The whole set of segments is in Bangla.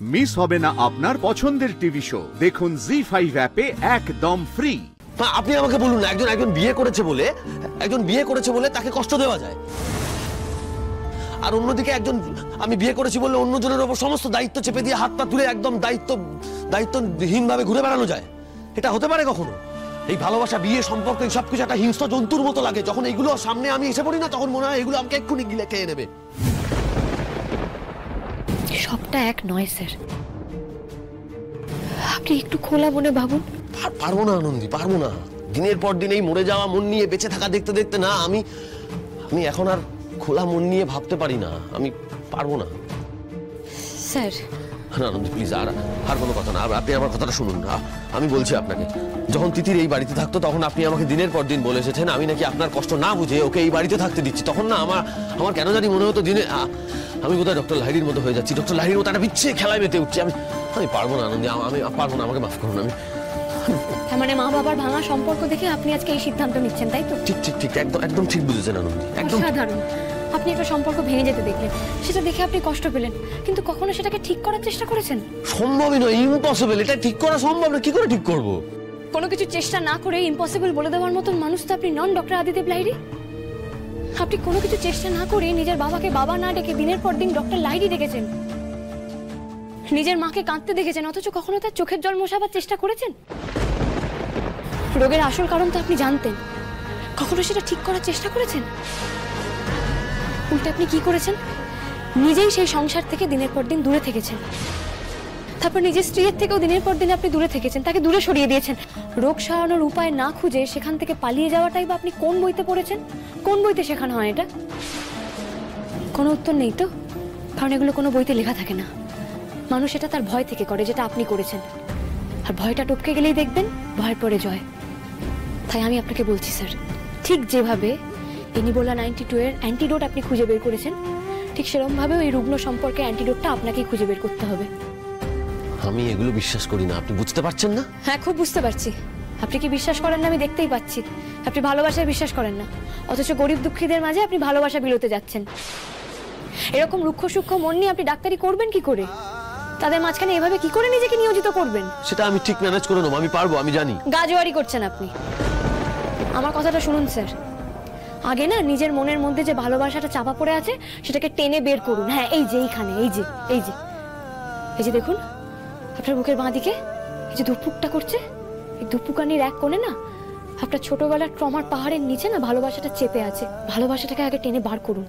মিস হবে না আপনার পছন্দের টিভি শো। দেখুন জি5 অ্যাপে একদম ফ্রি। আপনি আমাকে বলুন না, একজন বিয়ে করেছে বলে তাকে কষ্ট দেওয়া যায়, আর অন্যদিকে আমি বিয়ে করেছি বলে অন্যজনের উপর সমস্ত দায়িত্ব চেপে দিয়ে হাত পা তুলে একদম দায়িত্বহীন ভাবে ঘুরে বেড়ানো যায়? এটা হতে পারে কখনো? এই ভালোবাসা, বিয়ে, সম্পর্ক, সবকিছু একটা হিংস্র জন্তুর মতো লাগে। যখন এইগুলো সামনে আমি এসে পড়ি না, তখন মনে হয় এগুলো আমাকে এক্ষুনি গিলে খেয়ে নেবে। সবটা এক নয় স্যার, আপনি একটু খোলা মনে ভাবুন। পারবো না আনন্দী, পারবো না। দিনের পর দিন এই মরে যাওয়া মন নিয়ে বেঁচে থাকা দেখতে দেখতে না আমি এখন আর খোলা মন নিয়ে ভাবতে পারি না। আমি পারবো না স্যার। না আনন্দী, প্লিজ, আর কোনো কথা না। আপনি আমার কথাটা শুনুন না। আমি বলছি আপনাকে, যখন তিতির এই বাড়িতে থাকতো তখন আপনি আমাকে দিনের পর দিন বলে এসেছেন আমি নাকি আপনার কষ্ট না বুঝে ওকে এই বাড়িতে থাকতে দিচ্ছি। তখন না আমার কেন জানি মনে হতো আমি বোধহয় ডক্টর লাহিড়ির মতো হয়ে যাচ্ছি, ডক্টর লাহিড়ির মতো একটা বিচ্ছে খেলায় মেতে উঠছি। আমি পারবো না আনন্দী, আমি পারবো না, আমাকে মাফ করুন। মানে মা বাবার ভাঙা সম্পর্ক দেখে আপনি আজকে এই সিদ্ধান্ত নিচ্ছেন, তাই তো? ঠিক, একদম ঠিক বুঝেছেন আনন্দী, একদম সাধারণ। আপনি একটা সম্পর্ক ভেঙে যেতে দেখলেন, সেটা দেখে আপনি কষ্ট পেলেন, কিন্তু কখনো সেটাকে ঠিক করার চেষ্টা করেছেন? সম্ভবই নয়, ইম্পসিবল। এটা ঠিক করা সম্ভব না, কি করে ঠিক করব? কোনো কিছু চেষ্টা না করে ইম্পসিবল বলে দেওয়ার মতন মানুষ তো আপনি নন, ডক্টর আদিদেব লাহিড়ী। আপনি কোনো কিছু চেষ্টা না করে নিজের বাবাকে বাবা না ডেকে দিনের পর দিন ডক্টর লাহিড়ী ডেকেছেন। নিজের মাকে কাঁদতে দেখেছেন, অথচ কখনো তার চোখের জল মোছাবার চেষ্টা করেছেন? রোগের আসল কারণ তো আপনি জানতেন, কখনো সেটা ঠিক করার চেষ্টা করেছেন? উল্টে আপনি কি করেছেন? নিজেই সেই সংসার থেকে দিনের পর দিন দূরে থেকেছেন। তারপর নিজের স্ত্রীর থেকেও দিনের পর দিন আপনি দূরে থেকেছেন, তাকে দূরে সরিয়ে দিয়েছেন। রোগ সারানোর উপায় না খুঁজে সেখান থেকে পালিয়ে যাওয়াটাই বা আপনি কোন বইতে পড়েছেন? কোন বইতে শেখানো হয় এটা? কোনো উত্তর নেই তো, কারণ এগুলো কোনো বইতে লেখা থাকে না। মানুষ এটা তার ভয় থেকে করে, যেটা আপনি করেছেন। আর ভয়টা টপকে গেলেই দেখবেন ভয়ের পরে জয়। তাই আমি আপনাকে বলছি স্যার, ঠিক যেভাবে এনিবোলা 92 এর অ্যান্টিডোট আপনি খুঁজে বের করেছেন, ঠিক সেরকম ভাবে ওই রুগ্ন সম্পর্কে অ্যান্টিডোটটা আপনাকেই খুঁজে বের করতে হবে। আমি এগুলো বিশ্বাস করি না, আপনি বুঝতে পারছেন না? হ্যাঁ, খুব বুঝতে পারছি। আপনি কি বিশ্বাস করেন না আমি দেখতেই পাচ্ছি। আপনি ভালোবাসায় বিশ্বাস করেন না, অথচ গরিব দুঃখীদের মাঝে আপনি ভালোবাসা বিলোতে যাচ্ছেন। এরকম রুক্ষ সূক্ষ্ম মন নিয়ে আপনি ডাক্তারি করবেন কি করে? তাদের মাঝখানে এভাবে কি করে নিজেকে নিয়োজিত করবেন? সেটা আমি ঠিক ম্যানেজ করে নেবো, আমি পারবো, আমি জানি। গাজোয়ারি করছেন আপনি। আমার কথাটা শুনুন স্যার, আগে না নিজের মনের মধ্যে যে ভালোবাসাটা চাপা পড়ে আছে সেটাকে টেনে বের করুন। হ্যাঁ, এই যে এইখানে, এই যে দেখুন আপনার বুকের বাঁ দিকে এই যে ধুকপুকটা করছে, এই ধুকপুকানির এক কোণে না আপনার ছোটবেলার ট্রমার পাহাড়ের নিচে না ভালোবাসাটা চেপে আছে। ভালোবাসাটাকে আগে টেনে বার করুন।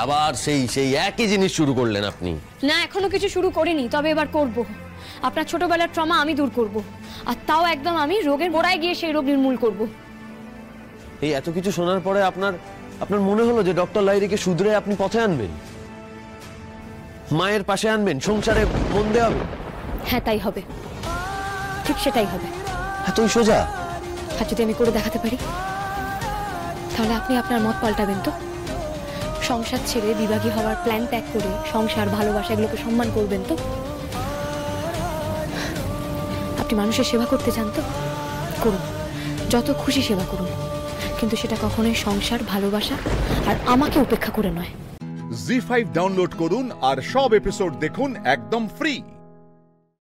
আবার সেই একই জিনিস শুরু করলেন আপনি। না, এখনো কিছু শুরু করিনি, তবে এবার করব। আপনার ছোটবেলার ট্রমা আমি দূর করব, আর তাও একদম আমি রোগের গোড়ায় গিয়ে সেই রোগ নির্মূল করব। এই এত কিছু শোনার পরে আপনার মনে হলো যে ডক্টর লাহিড়ীকে শুধরে আপনি পথে আনবেন, মায়ের পাশে আনবেন, সংসারে মন দেওয়াবে? হ্যাঁ, তাই হবে, ঠিক সেটাই হবে। এতই সোজা? আর যদি আমি করে দেখাতে পারি, তাহলে আপনি আপনার মত পাল্টাবেন তো? সংসার ছেড়ে বিভাগী হওয়ার প্ল্যান ত্যাগ করে সংসার, ভালোবাসা এগুলোকে সম্মান করবেন তো? আপনি মানুষের সেবা করতে চান তো করুন, যত খুশি সেবা করুন, কিন্তু সেটা কখনোই সংসার, ভালোবাসা আর আমাকে উপেক্ষা করে নয়। জি5 ডাউনলোড করুন আর সব এপিসোড দেখুন একদম ফ্রি।